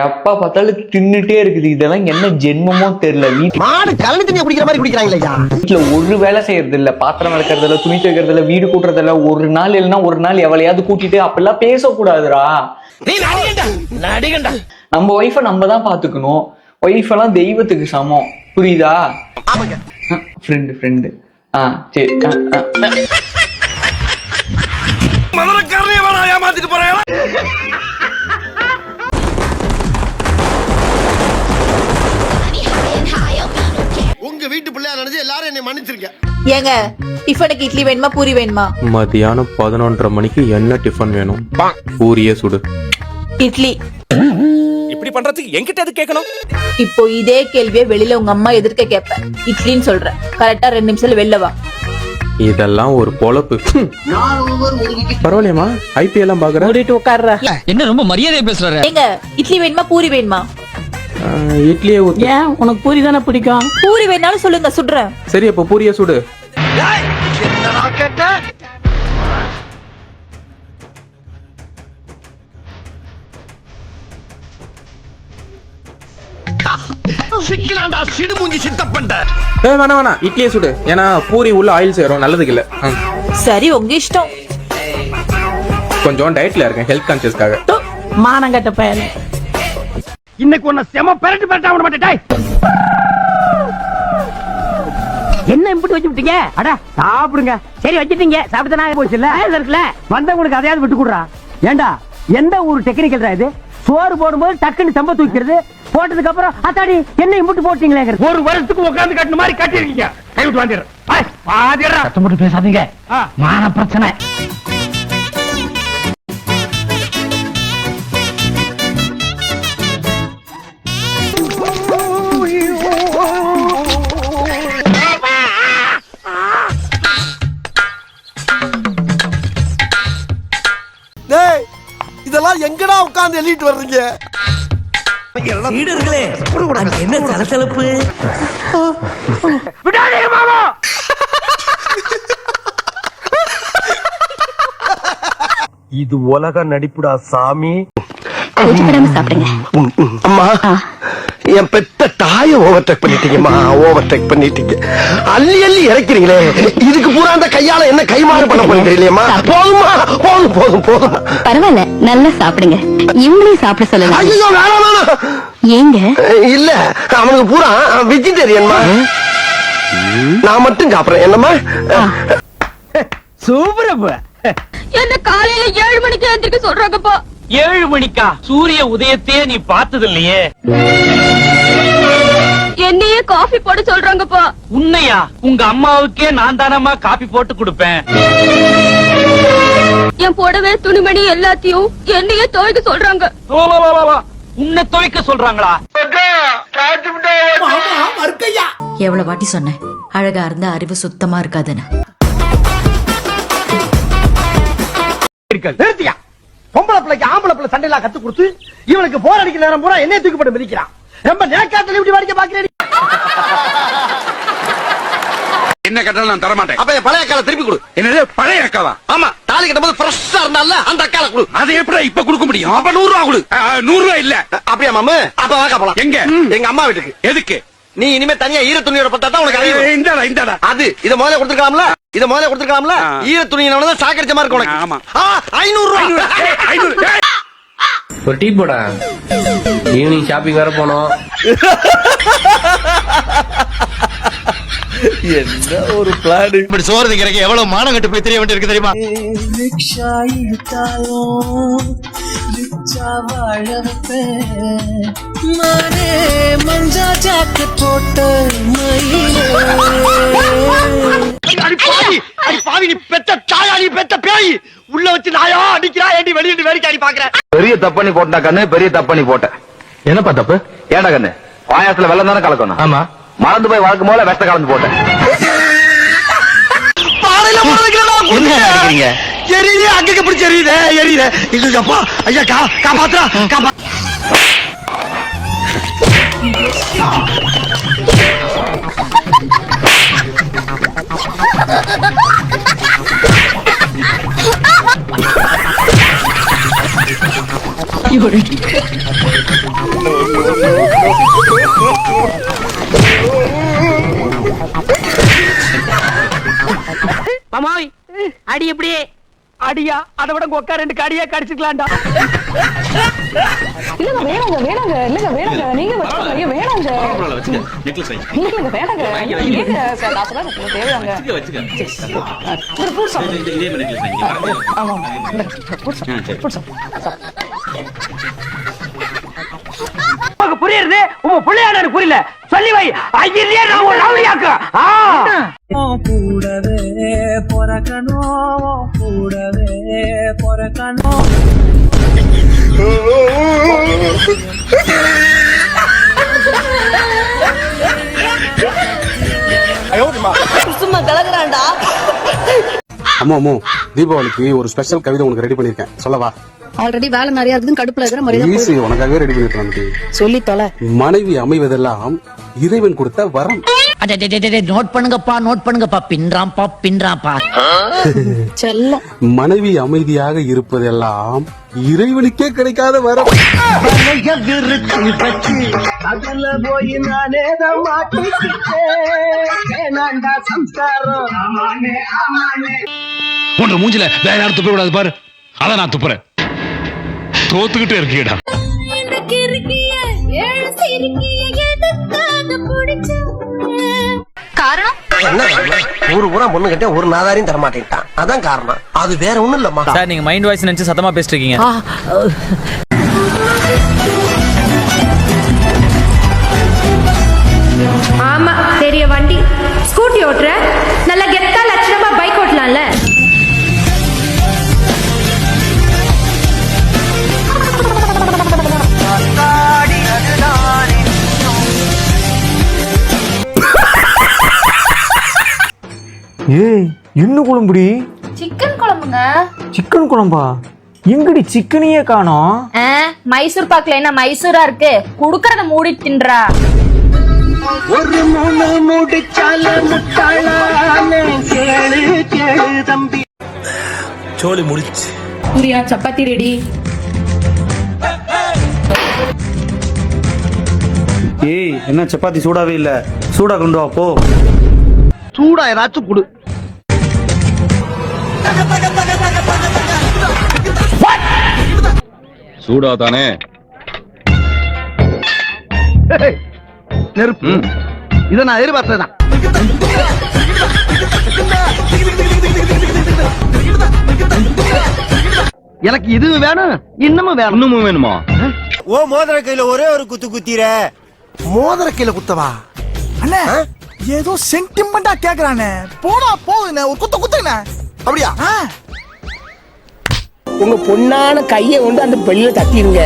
எப்ப பார்த்தாலும் தின்னுட்டே இருக்குது. இதெல்லாம் என்ன ஜென்மமோ தெரியல. மாடு கலனி தண்ணி குடிக்கிற மாதிரி குடிக்கிறாங்களா? வீட்டுல ஒரு வேலை செய்யறது இல்ல, பாத்திரம் விளக்கறது இல்ல, துணி துவைக்கிறது இல்ல, வீடு கூட்டுறது இல்ல. ஒரு நாள் இல்லைன்னா ஒரு நாள் எவளையாவது கூட்டிட்டு அப்பெல்லாம் பேசக்கூடாதுரா. நம்ம ஒய்ஃப நம்ம தான் பாத்துக்கணும். ஒய்ஃப் எல்லாம் தெய்வத்துக்கு சமம், புரியுதா? Friend friend. சரி. உங்க வீட்டு பிள்ளையா நினைச்சு எல்லாரும் என்னை மன்னிச்சிருக்கேன். ஏங்க டிஃபனுக்கு இட்லி வேணுமா பூரி வேணுமா? மதியானம் 11:30 மணிக்கு என்ன டிஃபன் வேணும்? பூரியே சுடு. இட்லி. இப்படி பண்றதுக்கு என்கிட்ட எது கேட்கணும்? இப்போ இதே கேள்வியை வெளியில உங்க அம்மா எதிர்க்க கேட்பேன். இட்லின்னு சொல்றேன், கரெக்டா 2 நிமிஷத்துல வெளில வா. இதெல்லாம் ஒரு பொழப்பு. பரவாயில்லையம்மா, ஐபிஎல் எல்லாம் பாக்குறேன். மூடிட்டு உட்கார்ற. என்ன ரொம்ப மரியாதையா பேசுறாரு? ஏங்க இட்லி வேணுமா பூரி வேணுமா? இட்லியே ஊத்து. ஏன் உனக்கு பூரி தானே பிடிக்கும்? பூரி வேணாலும் சொல்லுங்க, சுடுறேன். சரி, அப்ப பூரியே சுடு. வேணாம், இட்லியே சுடு. ஏன்னா பூரி உள்ள ஆயில் சேரும், நல்லதுக்கு இல்ல. சரி, உங்க இஷ்டம். கொஞ்சம் டயட்ல இருக்கேன், ஹெல்த் கான்சியஸ்க்காக. மானங்கட்ட பையன். இன்னைக்கு உன்னை செம பெரட்டு பெரட்டா விட மாட்டேன். என்ன இம்புட்டு வச்சு விட்டீங்க? அட சாப்பிடுங்க. சரி வச்சிட்டீங்க, சாப்பிட்டு நான் போச்சு இல்ல இருக்குல்ல. வந்தவங்களுக்கு அதையாவது விட்டு கொடுறா. ஏண்டா எந்த ஒரு டெக்னிக்கல் இது? சோறு போடும்போது டக்குன்னு சம்ப தூக்கிறது, போட்டதுக்கு அப்புறம் அத்தாடி என்ன இம்புட்டு போட்டீங்களே. ஒரு வருஷத்துக்கு உட்கார்ந்து கட்டின மாதிரி கட்டிருக்கீங்க. கை விட்டு வாங்கிடுறேன். சத்தம் போட்டு பேசாதீங்க, மான பிரச்சனை. இதெல்லாம் எங்கடா உட்கார்ந்து எழுதிட்டு வர்றீங்க? என்ன சலசலப்பு? விடாதீங்க மாமா. இது உலக நடிப்புடா சாமி. அம்மா, என் பெத்த தாய ஓவர்டேக் பண்ணிட்டீங்கம்மா, ஓவர்டேக் பண்ணிட்டீங்க. அள்ளி அள்ளி இறக்கிறீங்களே, இதுக்கு பூரா அந்த கையால என்ன கைமாறு பண்ண போறீங்க தெரியலையம்மா. போதுமா, போதும் போதும் போதும். பரவாயில்ல, நல்லா சாப்பிடுங்க. இவங்களையும் சாப்பிட சொல்லலாம். ஐயோ வேணாம் வேணாம். ஏங்க? இல்ல, அவனுக்கு பூரா வெஜிடேரியன்மா. நான் மட்டும் சாப்பிடுறேன். என்னம்மா? சூப்பரப்பா. என்ன காலையில 7 மணிக்கு எந்திரிக்க சொல்றாங்கப்பா? 7 மணிக்கா? சூரிய உதயத்தையே நீ பார்த்தது இல்லையே. என்னையே காஃபி போட சொல்றாங்கப்பா. உன்னையா? உங்க அம்மாவுக்கே நான் தானம்மா காபி போட்டு கொடுப்பேன். என் புடவை துணிமணி எல்லாத்தையும் என்னையே துவைக்க சொல்றாங்க. உன்னை துவைக்க சொல்றாங்களா? எவ்வளவு வாட்டி சொன்னேன், அழகா இருந்த அறிவு சுத்தமா இருக்காதுன்னு. நிறுத்தியா? பொம்பளை பிள்ளைக்கு ஆம்பளை பிள்ளை சண்டையெல்லாம் கத்து கொடுத்து இவனுக்கு போர் அடிக்கிற நேரம் பூரா என்ன தூக்கி போட்டு மிதிக்கிறான். ரொம்ப நேக்காத்துல இப்படி வாடிக்க பாக்கிறேன். என்ன கட்டாலும் நான் தர மாட்டேன். அப்ப என் பழைய அக்கால திருப்பி கொடு. என்னது பழைய அக்காவா? ஆமா, தாலி கட்டும்போது ஃப்ரெஷ்ஷா இருந்தால அந்த அக்கால கொடு. அதை எப்படி இப்ப கொடுக்க முடியும்? அப்ப 100 ரூபா கொடு. 100 ரூபா இல்ல. அப்படியா மாமு? அப்ப வாக்கா போலாம். எங்க? எங்க அம்மா வீட்டுக்கு. எதுக்கு? நீ இனிமே தனியா ஈர துணியோட பத்தா தான் உனக்கு அறிவு. இந்தாடா இந்தாடா. அது இத முதல்ல கொடுத்துக்கலாம்ல, இத முதல்ல கொடுத்துக்கலாம்ல. ஈர துணியினவன தான் சாக்கடிச்ச மாதிரி இருக்கு உனக்கு. ஆமா. 500 ரூபா. 500. ஒரு டீ போடா, ஈவினிங் ஷாப்பிங் வர போனோம். என்ன ஒரு பிளான்! இப்படி சோறு திங்கிறக்கு எவ்வளவு மானம் கட்டு போய் தெரிய வேண்டியிருக்கு தெரியுமா? உள்ள வச்சு நாயா அடிக்கிறா, ஏண்டி வெளியிட்டு வேடிக்கை பாக்குறேன். பெரிய தப்பண்ணி போட்டா கண்ணு, பெரிய தப்பண்ணி போட்டேன். என்னப்பா தப்பு? ஏடா கண்ணு, பாயாசத்துல வெள்ளம் தானே கலக்கணும். ஆமா, மறந்து போய் வழக்கம் போல வெட்ட கலந்து போட்டேன். எரியுது, அங்க பிடிச்சி எரியுது, எரியுது. இல்லப்பா, ஐயா காப்பாத்துறா, காப்பா. இவரு மாமாய் அடி எப்படி அடியா அதை விட கொக்கா 2 கடியா கடிச்சுக்கலாம்டா. இல்லங்க வேணாங்க வேணாங்க இல்லங்க வேணாங்க நீங்க வச்சுக்கோங்க வேணாங்க இல்லங்க வேணாங்க ஏங்க காசு தான் தேவையாங்க ஒரு புதுசா ஆமா உனக்கு புரியுது உங்க புள்ளையான எனக்கு புரியல சொல்லி வை ஐயிலே நான் ஒரு ரவுடியாக்க கூடவே பொறக்கணும் கூடவே பொறக்கணும் சும்மா கலக்குறான்டா. அம்மா தீபாவளிக்கு ஒரு ஸ்பெஷல் கவிதை உனக்கு ரெடி பண்ணிருக்கேன், சொல்லவா? ஆல்ரெடி வேலை நிறைய இருக்குன்னு கடுப்புல இருக்கிற மாதிரி ஈஸி, உனக்காகவே ரெடி பண்ணிருக்கேன். சொல்லி தொலை. மனைவி அமைவதெல்லாம் இறைவன் கொடுத்த வரம். நோட் பண்ணுங்கப்பா பின்றாம்பா செல்லம். மனைவி அமைதியாக இருப்பதெல்லாம் இறைவனுக்கே கிடைக்காத வரம். அதுல போய் நானேதான் மாட்டிக்கிட்டேன் சம்ஸ்காரம். உன்ற மூஞ்சில வேற யாரும் துப்ப கூடாது பாரு, அதான் நான் துப்புறேன். தோத்துக்கிட்டே இருக்கீடா. காரணம் என்ன ஊரு பூரா பொண்ணு கிட்ட ஒரு நாதாரையும் தரமாட்டேன்ட்டான், அதான் காரணம். அது வேற ஒண்ணும் இல்லம்மா. சார் நீங்க மைண்ட் வாய்ஸ் நினைச்சு சத்தமா பேசிட்டு இருக்கீங்க. ஆமா பெரிய வண்டி ஸ்கூட்டி ஓட்டுற நல்ல கெத்தா லட்சணமா பைக் ஓட்டலாம்ல. ஏய் என்ன குழம்புடி? சிக்கன் குழம்புங்க. சிக்கன் குழம்பா? எங்கடி சிக்கனையே காணோம்? மைசூர் பாக்குல என்ன மைசூரா இருக்கு, குடுக்கறத மூடி தின்றா. ஒரு மூணு முடிச்சால முட்டாளானே கேளு கேளு தம்பி. சோலி முடிச்சு. புரியா சப்பாத்தி ரெடி. ஏய் என்ன சப்பாத்தி சூடாவே இல்ல, சூடா கொண்டு வா போ. சூடா ஏதாச்சும் குடு. சூடா தானே நெருப்பு. இதை நான் எதிர்பார்த்ததான். எனக்கு இது வேணும், இன்னமும் வேணும். இன்னமும் வேணுமா? ஓ மோதிர கையில ஒரே ஒரு குத்து குத்திர. மோதிர கையில குத்தவா? அண்ணே ஏதோ சென்டிமெண்டா கேக்குறானே, போடா போகுதுண்ணே ஒரு குத்த குத்துங்கண்ணே. அப்படியா? உங்க பொண்ணான கையை கொண்டு அந்த பெல்ல தட்டிடுங்க.